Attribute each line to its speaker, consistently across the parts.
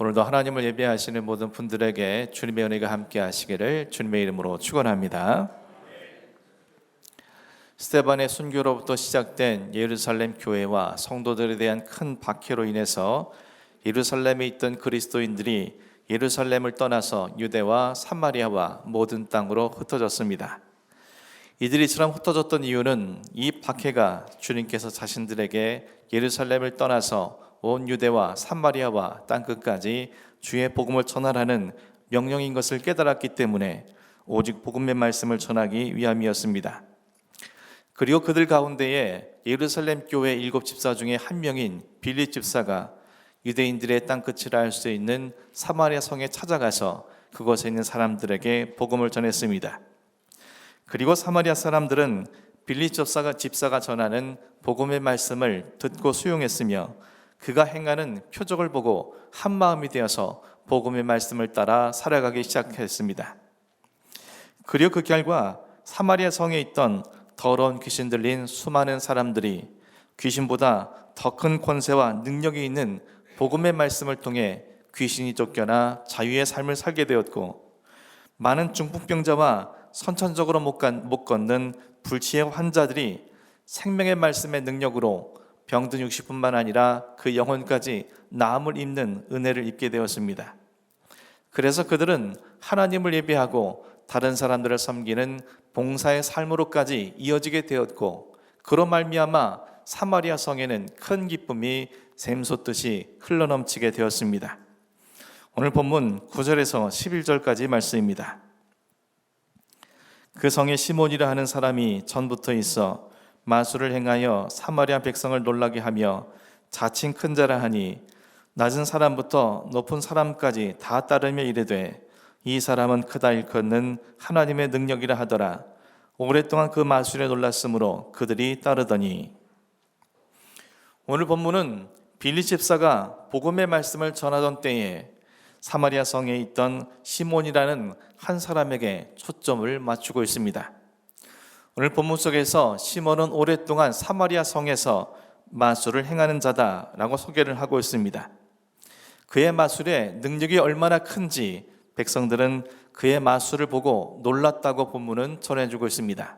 Speaker 1: 오늘도 하나님을 예배하시는 모든 분들에게 주님의 은혜가 함께 하시기를 주님의 이름으로 축원합니다. 스데반의 순교로부터 시작된 예루살렘 교회와 성도들에 대한 큰 박해로 인해서 예루살렘에 있던 그리스도인들이 예루살렘을 떠나서 유대와 사마리아와 모든 땅으로 흩어졌습니다. 이들이 이처럼 흩어졌던 이유는 이 박해가 주님께서 자신들에게 예루살렘을 떠나서 온 유대와 사마리아와 땅끝까지 주의 복음을 전하라는 명령인 것을 깨달았기 때문에 오직 복음의 말씀을 전하기 위함이었습니다. 그리고 그들 가운데에 예루살렘 교회 7 집사 중에 한 명인 빌립 집사가 유대인들의 땅끝이라 할 수 있는 사마리아 성에 찾아가서 그곳에 있는 사람들에게 복음을 전했습니다. 그리고 사마리아 사람들은 빌립 집사가 전하는 복음의 말씀을 듣고 수용했으며 그가 행하는 표적을 보고 한마음이 되어서 복음의 말씀을 따라 살아가기 시작했습니다. 그리고 그 결과 사마리아 성에 있던 더러운 귀신 들린 수많은 사람들이 귀신보다 더 큰 권세와 능력이 있는 복음의 말씀을 통해 귀신이 쫓겨나 자유의 삶을 살게 되었고, 많은 중풍병자와 선천적으로 못 걷는 불치의 환자들이 생명의 말씀의 능력으로 병든 육신뿐만 아니라 그 영혼까지 나음을 입는 은혜를 입게 되었습니다. 그래서 그들은 하나님을 예배하고 다른 사람들을 섬기는 봉사의 삶으로까지 이어지게 되었고, 그로 말미암아 사마리아 성에는 큰 기쁨이 샘솟듯이 흘러넘치게 되었습니다. 오늘 본문 9절에서 11절까지 말씀입니다. 그 성에 시몬이라 하는 사람이 전부터 있어 마술을 행하여 사마리아 백성을 놀라게 하며 자칭 큰 자라 하니 낮은 사람부터 높은 사람까지 다 따르며 이르되 이 사람은 크다 일컫는 하나님의 능력이라 하더라. 오랫동안 그 마술에 놀랐으므로 그들이 따르더니. 오늘 본문은 빌립 집사가 복음의 말씀을 전하던 때에 사마리아 성에 있던 시몬이라는 한 사람에게 초점을 맞추고 있습니다. 오늘 본문 속에서 시몬은 오랫동안 사마리아 성에서 마술을 행하는 자다라고 소개를 하고 있습니다. 그의 마술의 능력이 얼마나 큰지 백성들은 그의 마술을 보고 놀랐다고 본문은 전해주고 있습니다.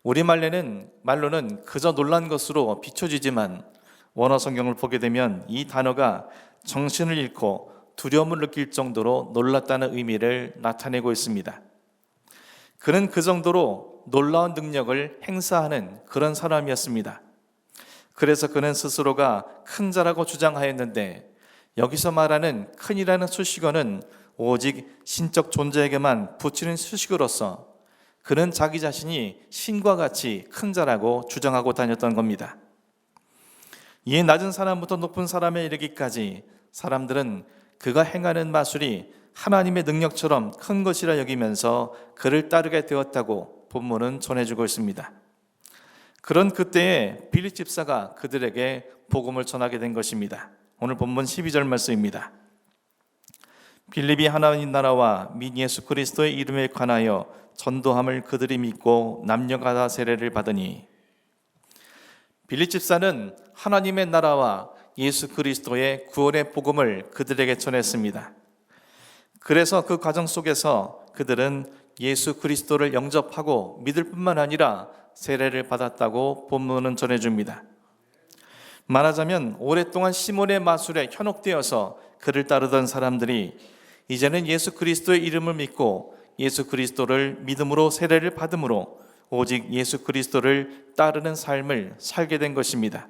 Speaker 1: 우리말로는 그저 놀란 것으로 비춰지지만 원어 성경을 보게 되면 이 단어가 정신을 잃고 두려움을 느낄 정도로 놀랐다는 의미를 나타내고 있습니다. 그는 그 정도로 놀라운 능력을 행사하는 그런 사람이었습니다. 그래서 그는 스스로가 큰 자라고 주장하였는데, 여기서 말하는 큰이라는 수식어는 오직 신적 존재에게만 붙이는 수식어로서 그는 자기 자신이 신과 같이 큰 자라고 주장하고 다녔던 겁니다. 이에 낮은 사람부터 높은 사람에 이르기까지 사람들은 그가 행하는 마술이 하나님의 능력처럼 큰 것이라 여기면서 그를 따르게 되었다고 본문은 전해주고 있습니다. 그런 그때에 빌립 집사가 그들에게 복음을 전하게 된 것입니다. 오늘 본문 12절 말씀입니다. 빌립이 하나님 나라와 민 예수 그리스도의 이름에 관하여 전도함을 그들이 믿고 남녀가다 세례를 받으니. 빌립 집사는 하나님의 나라와 예수 그리스도의 구원의 복음을 그들에게 전했습니다. 그래서 그 과정 속에서 그들은 예수 그리스도를 영접하고 믿을 뿐만 아니라 세례를 받았다고 본문은 전해줍니다. 말하자면 오랫동안 시몬의 마술에 현혹되어서 그를 따르던 사람들이 이제는 예수 그리스도의 이름을 믿고 예수 그리스도를 믿음으로 세례를 받음으로 오직 예수 그리스도를 따르는 삶을 살게 된 것입니다.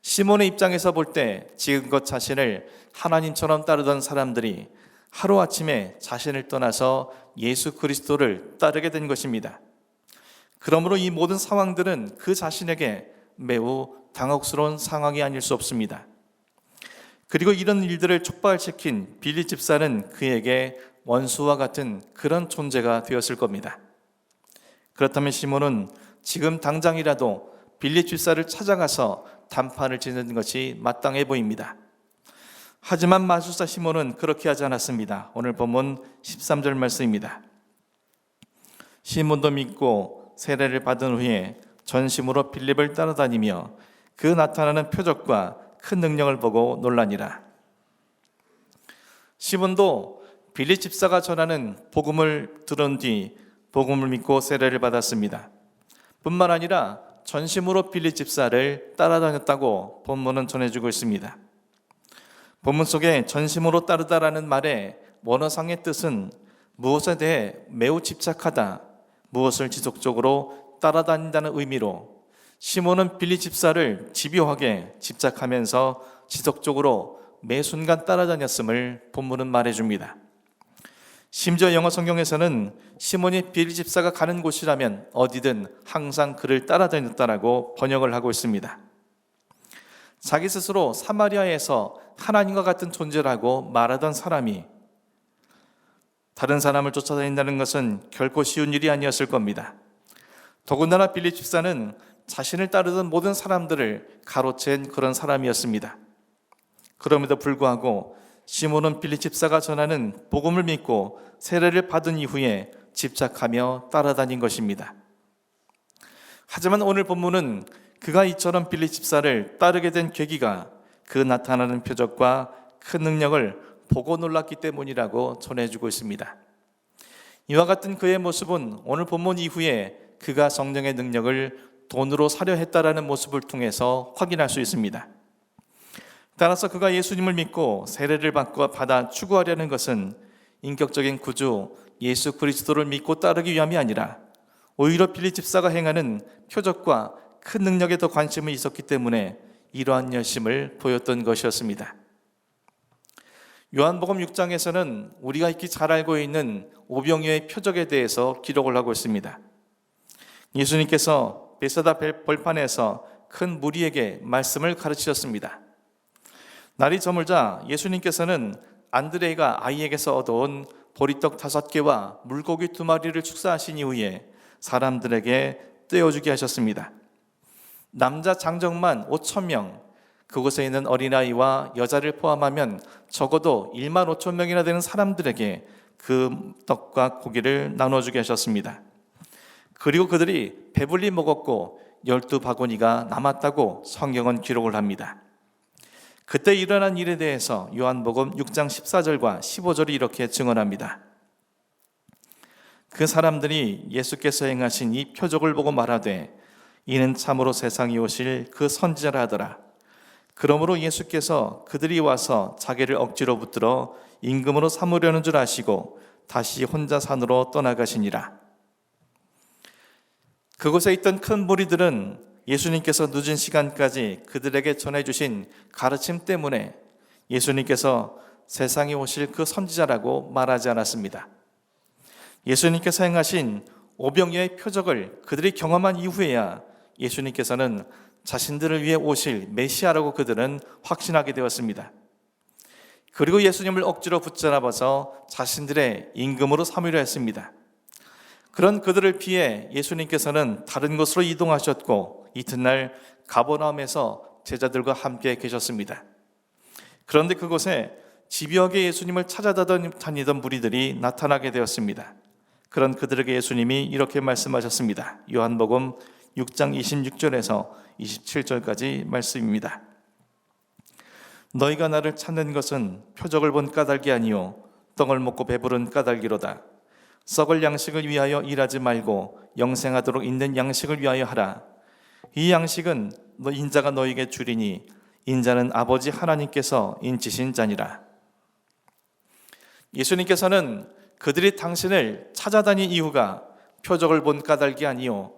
Speaker 1: 시몬의 입장에서 볼 때 지금껏 자신을 하나님처럼 따르던 사람들이 하루아침에 자신을 떠나서 예수 그리스도를 따르게 된 것입니다. 그러므로 이 모든 상황들은 그 자신에게 매우 당혹스러운 상황이 아닐 수 없습니다. 그리고 이런 일들을 촉발시킨 빌립 집사는 그에게 원수와 같은 그런 존재가 되었을 겁니다. 그렇다면 시몬은 지금 당장이라도 빌립 집사를 찾아가서 단판을 짓는 것이 마땅해 보입니다. 하지만 마술사 시몬은 그렇게 하지 않았습니다. 오늘 본문 13절 말씀입니다. 시몬도 믿고 세례를 받은 후에 전심으로 빌립을 따라다니며 그 나타나는 표적과 큰 능력을 보고 놀라니라. 시몬도 빌립 집사가 전하는 복음을 들은 뒤 복음을 믿고 세례를 받았습니다. 뿐만 아니라 전심으로 빌립 집사를 따라다녔다고 본문은 전해주고 있습니다. 본문 속에 전심으로 따르다라는 말의 원어상의 뜻은 무엇에 대해 매우 집착하다, 무엇을 지속적으로 따라다닌다는 의미로 시몬은 빌립 집사를 집요하게 집착하면서 지속적으로 매 순간 따라다녔음을 본문은 말해줍니다. 심지어 영어 성경에서는 시몬이 빌립 집사가 가는 곳이라면 어디든 항상 그를 따라다녔다라고 번역을 하고 있습니다. 자기 스스로 사마리아에서 하나님과 같은 존재라고 말하던 사람이 다른 사람을 쫓아다닌다는 것은 결코 쉬운 일이 아니었을 겁니다. 더군다나 빌립 집사는 자신을 따르던 모든 사람들을 가로챈 그런 사람이었습니다. 그럼에도 불구하고 시몬은 빌립 집사가 전하는 복음을 믿고 세례를 받은 이후에 집착하며 따라다닌 것입니다. 하지만 오늘 본문은 그가 이처럼 빌립 집사를 따르게 된 계기가 그 나타나는 표적과 큰 능력을 보고 놀랐기 때문이라고 전해주고 있습니다. 이와 같은 그의 모습은 오늘 본문 이후에 그가 성령의 능력을 돈으로 사려 했다라는 모습을 통해서 확인할 수 있습니다. 따라서 그가 예수님을 믿고 세례를 받아 추구하려는 것은 인격적인 구주 예수 그리스도를 믿고 따르기 위함이 아니라 오히려 빌립 집사가 행하는 표적과 큰 능력에 더 관심이 있었기 때문에 이러한 열심을 보였던 것이었습니다. 요한복음 6장에서는 우리가 익히 잘 알고 있는 오병이어의 표적에 대해서 기록을 하고 있습니다. 예수님께서 베세다 벌판에서 큰 무리에게 말씀을 가르치셨습니다. 날이 저물자 예수님께서는 안드레가 아이에게서 얻어온 보리떡 5개와 물고기 2마리를 축사하신 이후에 사람들에게 떼어주게 하셨습니다. 남자 장정만 5,000명, 그곳에 있는 어린아이와 여자를 포함하면 적어도 15,000명이나 되는 사람들에게 그 떡과 고기를 나눠주게 하셨습니다. 그리고 그들이 배불리 먹었고 12바구니가 남았다고 성경은 기록을 합니다. 그때 일어난 일에 대해서 요한복음 6장 14절과 15절이 이렇게 증언합니다. 그 사람들이 예수께서 행하신 이 표적을 보고 말하되 이는 참으로 세상에 오실 그 선지자라 하더라. 그러므로 예수께서 그들이 와서 자기를 억지로 붙들어 임금으로 삼으려는 줄 아시고 다시 혼자 산으로 떠나가시니라. 그곳에 있던 큰 무리들은 예수님께서 늦은 시간까지 그들에게 전해주신 가르침 때문에 예수님께서 세상에 오실 그 선지자라고 말하지 않았습니다. 예수님께서 행하신 오병이어의 표적을 그들이 경험한 이후에야 예수님께서는 자신들을 위해 오실 메시아라고 그들은 확신하게 되었습니다. 그리고 예수님을 억지로 붙잡아서 자신들의 임금으로 삼으려 했습니다. 그런 그들을 피해 예수님께서는 다른 곳으로 이동하셨고 이튿날 가버나움에서 제자들과 함께 계셨습니다. 그런데 그곳에 집요하게 예수님을 찾아다니던 무리들이 나타나게 되었습니다. 그런 그들에게 예수님이 이렇게 말씀하셨습니다. 요한복음 6장 26절에서 27절까지 말씀입니다. 너희가 나를 찾는 것은 표적을 본 까닭이 아니요 떡을 먹고 배부른 까닭이로다. 썩을 양식을 위하여 일하지 말고 영생하도록 있는 양식을 위하여 하라. 이 양식은 인자가 너희에게 주리니 인자는 아버지 하나님께서 인치신 자니라. 예수님께서는 그들이 당신을 찾아다닌 이유가 표적을 본 까닭이 아니요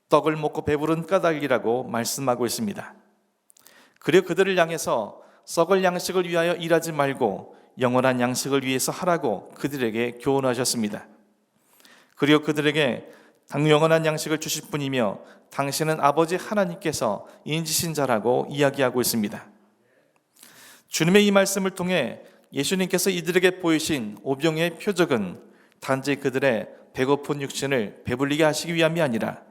Speaker 1: 떡을 먹고 배부른 까닭이라고 말씀하고 있습니다. 그리고 그들을 향해서 썩을 양식을 위하여 일하지 말고 영원한 양식을 위해서 하라고 그들에게 교훈하셨습니다. 그리고 그들에게 영원한 양식을 주실 분이며 당신은 아버지 하나님께서 인지신 자라고 이야기하고 있습니다. 주님의 이 말씀을 통해 예수님께서 이들에게 보이신 오병이어의 표적은 단지 그들의 배고픈 육신을 배불리게 하시기 위함이 아니라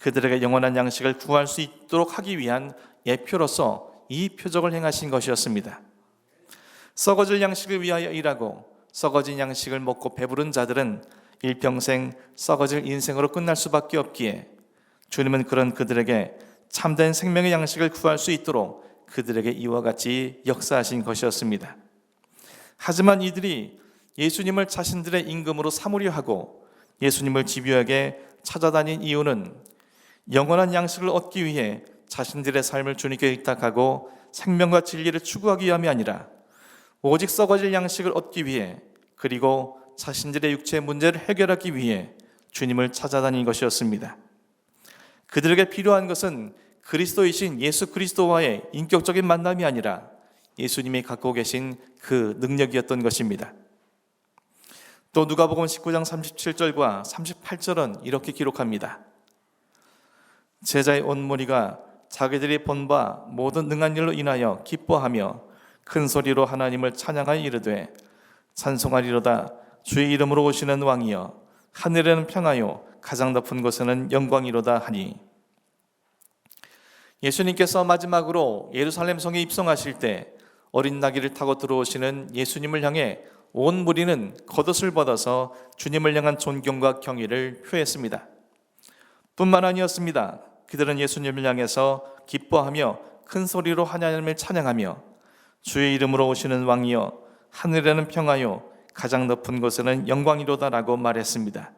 Speaker 1: 그들에게 영원한 양식을 구할 수 있도록 하기 위한 예표로서 이 표적을 행하신 것이었습니다. 썩어질 양식을 위하여 일하고 썩어진 양식을 먹고 배부른 자들은 일평생 썩어질 인생으로 끝날 수밖에 없기에 주님은 그런 그들에게 참된 생명의 양식을 구할 수 있도록 그들에게 이와 같이 역사하신 것이었습니다. 하지만 이들이 예수님을 자신들의 임금으로 삼으려 하고 예수님을 집요하게 찾아다닌 이유는 영원한 양식을 얻기 위해 자신들의 삶을 주님께 의탁하고 생명과 진리를 추구하기 위함이 아니라 오직 썩어질 양식을 얻기 위해, 그리고 자신들의 육체의 문제를 해결하기 위해 주님을 찾아다닌 것이었습니다. 그들에게 필요한 것은 그리스도이신 예수 그리스도와의 인격적인 만남이 아니라 예수님이 갖고 계신 그 능력이었던 것입니다. 또 누가복음 19장 37절과 38절은 이렇게 기록합니다. 제자의 온 무리가 자기들이 본 바 모든 능한 일로 인하여 기뻐하며 큰 소리로 하나님을 찬양하여 이르되 찬송하리로다. 주의 이름으로 오시는 왕이여 하늘에는 평하요 가장 높은 곳에는 영광이로다 하니, 예수님께서 마지막으로 예루살렘 성에 입성하실 때 어린 나귀를 타고 들어오시는 예수님을 향해 온 무리는 겉옷을 벗어서 주님을 향한 존경과 경의를 표했습니다. 뿐만 아니었습니다. 그들은 예수님을 향해서 기뻐하며 큰 소리로 하나님을 찬양하며 주의 이름으로 오시는 왕이여 하늘에는 평하요 가장 높은 곳에는 영광이로다라고 말했습니다.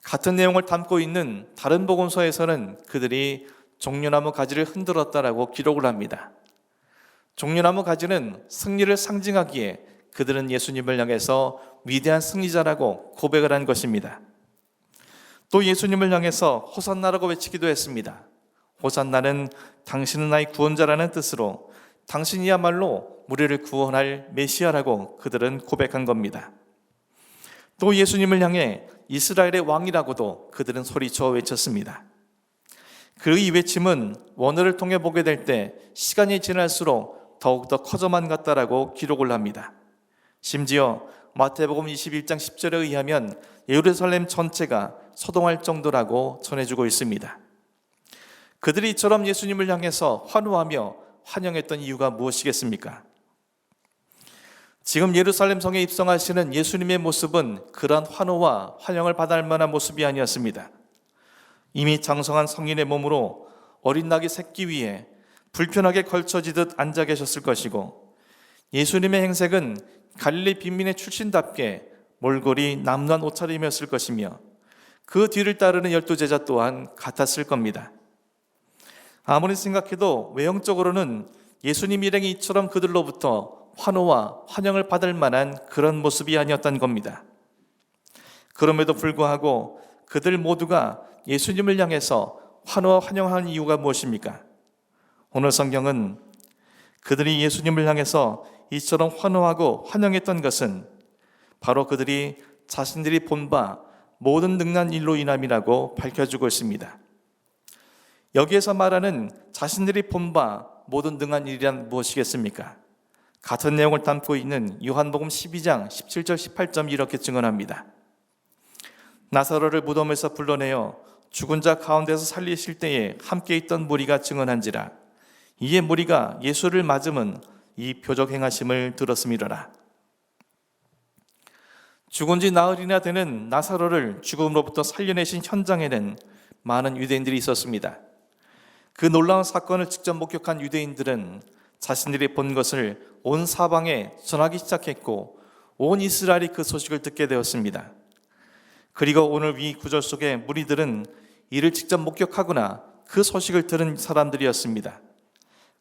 Speaker 1: 같은 내용을 담고 있는 다른 복음서에서는 그들이 종려나무 가지를 흔들었다라고 기록을 합니다. 종려나무 가지는 승리를 상징하기에 그들은 예수님을 향해서 위대한 승리자라고 고백을 한 것입니다. 또 예수님을 향해서 호산나라고 외치기도 했습니다. 호산나는 당신은 나의 구원자라는 뜻으로 당신이야말로 우리를 구원할 메시아라고 그들은 고백한 겁니다. 또 예수님을 향해 이스라엘의 왕이라고도 그들은 소리쳐 외쳤습니다. 그 이 외침은 원어를 통해 보게 될 때 시간이 지날수록 더욱더 커져만 갔다라고 기록을 합니다. 심지어 마태복음 21장 10절에 의하면 예루살렘 전체가 소동할 정도라고 전해주고 있습니다. 그들이 이처럼 예수님을 향해서 환호하며 환영했던 이유가 무엇이겠습니까? 지금 예루살렘 성에 입성하시는 예수님의 모습은 그러한 환호와 환영을 받을 만한 모습이 아니었습니다. 이미 장성한 성인의 몸으로 어린 낙이 새끼 위에 불편하게 걸쳐지듯 앉아 계셨을 것이고, 예수님의 행색은 갈릴리 빈민의 출신답게 몰골이 남루한 옷차림이었을 것이며 그 뒤를 따르는 12제자 또한 같았을 겁니다. 아무리 생각해도 외형적으로는 예수님 일행이 이처럼 그들로부터 환호와 환영을 받을 만한 그런 모습이 아니었던 겁니다. 그럼에도 불구하고 그들 모두가 예수님을 향해서 환호와 환영하는 이유가 무엇입니까? 오늘 성경은 그들이 예수님을 향해서 이처럼 환호하고 환영했던 것은 바로 그들이 자신들이 본 바 모든 능한 일로 인함이라고 밝혀주고 있습니다. 여기에서 말하는 자신들이 본 바 모든 능한 일이란 무엇이겠습니까? 같은 내용을 담고 있는 요한복음 12장 17절 18절 이렇게 증언합니다. 나사로를 무덤에서 불러내어 죽은 자 가운데서 살리실 때에 함께 있던 무리가 증언한지라. 이에 무리가 예수를 맞음은 이 표적 행하심을 들었음이로라. 죽은 지 나흘이나 되는 나사로를 죽음으로부터 살려내신 현장에는 많은 유대인들이 있었습니다. 그 놀라운 사건을 직접 목격한 유대인들은 자신들이 본 것을 온 사방에 전하기 시작했고 온 이스라엘이 그 소식을 듣게 되었습니다. 그리고 오늘 이 구절 속의 무리들은 이를 직접 목격하거나 그 소식을 들은 사람들이었습니다.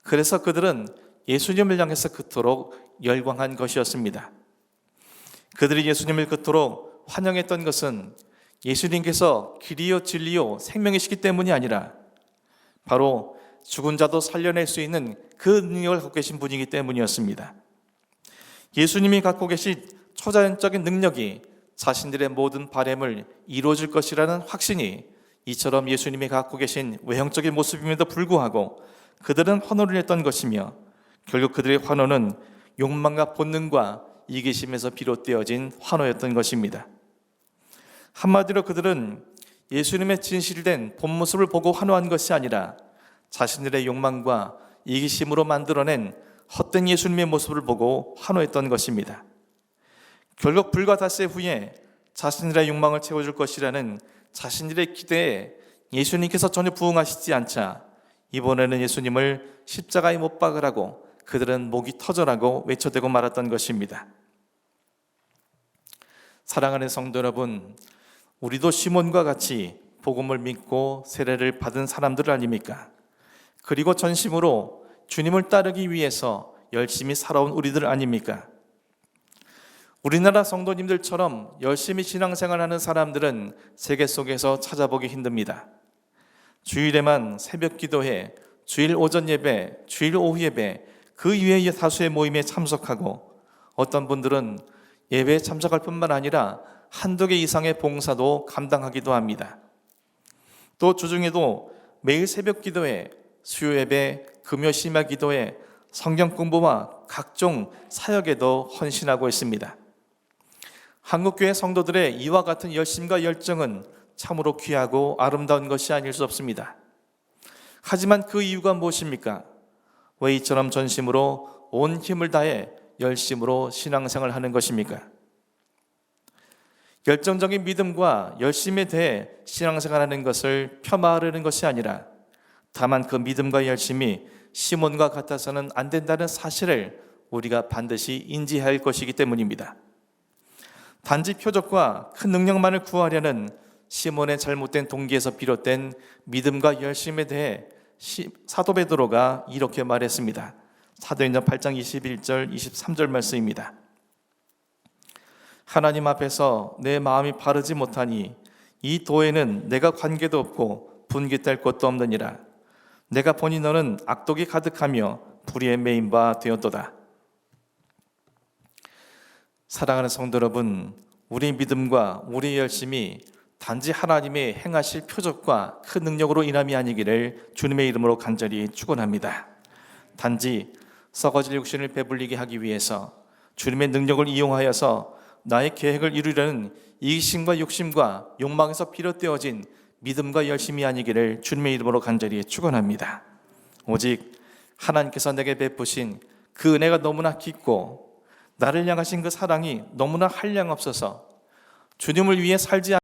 Speaker 1: 그래서 그들은 예수님을 향해서 그토록 열광한 것이었습니다. 그들이 예수님을 그토록 환영했던 것은 예수님께서 길이요 진리요 생명이시기 때문이 아니라 바로 죽은 자도 살려낼 수 있는 그 능력을 갖고 계신 분이기 때문이었습니다. 예수님이 갖고 계신 초자연적인 능력이 자신들의 모든 바램을 이루어질 것이라는 확신이 이처럼 예수님이 갖고 계신 외형적인 모습임에도 불구하고 그들은 환호를 했던 것이며, 결국 그들의 환호는 욕망과 본능과 이기심에서 비롯되어진 환호였던 것입니다. 한마디로 그들은 예수님의 진실된 본 모습을 보고 환호한 것이 아니라 자신들의 욕망과 이기심으로 만들어낸 헛된 예수님의 모습을 보고 환호했던 것입니다. 결국 불과 닷새 후에 자신들의 욕망을 채워줄 것이라는 자신들의 기대에 예수님께서 전혀 부응하시지 않자 이번에는 예수님을 십자가에 못 박으라고 그들은 목이 터져라고 외쳐대고 말았던 것입니다. 사랑하는 성도 여러분, 우리도 시몬과 같이 복음을 믿고 세례를 받은 사람들 아닙니까? 그리고 전심으로 주님을 따르기 위해서 열심히 살아온 우리들 아닙니까? 우리나라 성도님들처럼 열심히 신앙생활하는 사람들은 세계 속에서 찾아보기 힘듭니다. 주일에만 새벽 기도회, 주일 오전 예배, 주일 오후 예배, 그 이외의 다수의 모임에 참석하고 어떤 분들은 예배에 참석할 뿐만 아니라 한두 개 이상의 봉사도 감당하기도 합니다. 또 주중에도 매일 새벽 기도회, 수요 예배, 금요 심야 기도회, 성경 공부와 각종 사역에도 헌신하고 있습니다. 한국교회 성도들의 이와 같은 열심과 열정은 참으로 귀하고 아름다운 것이 아닐 수 없습니다. 하지만 그 이유가 무엇입니까? 왜 이처럼 전심으로 온 힘을 다해 열심으로 신앙생활을 하는 것입니까? 열정적인 믿음과 열심에 대해 신앙생활하는 것을 폄하하려는 것이 아니라 다만 그 믿음과 열심이 시몬과 같아서는 안 된다는 사실을 우리가 반드시 인지해야 할 것이기 때문입니다. 단지 표적과 큰 능력만을 구하려는 시몬의 잘못된 동기에서 비롯된 믿음과 열심에 대해 사도 베드로가 이렇게 말했습니다. 사도행전 8장 21절 23절 말씀입니다. 하나님 앞에서 내 마음이 바르지 못하니 이 도에는 내가 관계도 없고 분깃될 것도 없느니라. 내가 보니 너는 악독이 가득하며 불의에 매인 바 되었도다. 사랑하는 성도 여러분, 우리 믿음과 우리 열심이 단지 하나님의 행하실 표적과 큰 능력으로 인함이 아니기를 주님의 이름으로 간절히 축원합니다. 단지 썩어질 육신을 배불리게 하기 위해서 주님의 능력을 이용하여서 나의 계획을 이루려는 이기심과 욕심과 욕망에서 비롯되어진 믿음과 열심이 아니기를 주님의 이름으로 간절히 축원합니다. 오직 하나님께서 내게 베푸신 그 은혜가 너무나 깊고 나를 향하신 그 사랑이 너무나 한량없어서 주님을 위해 살지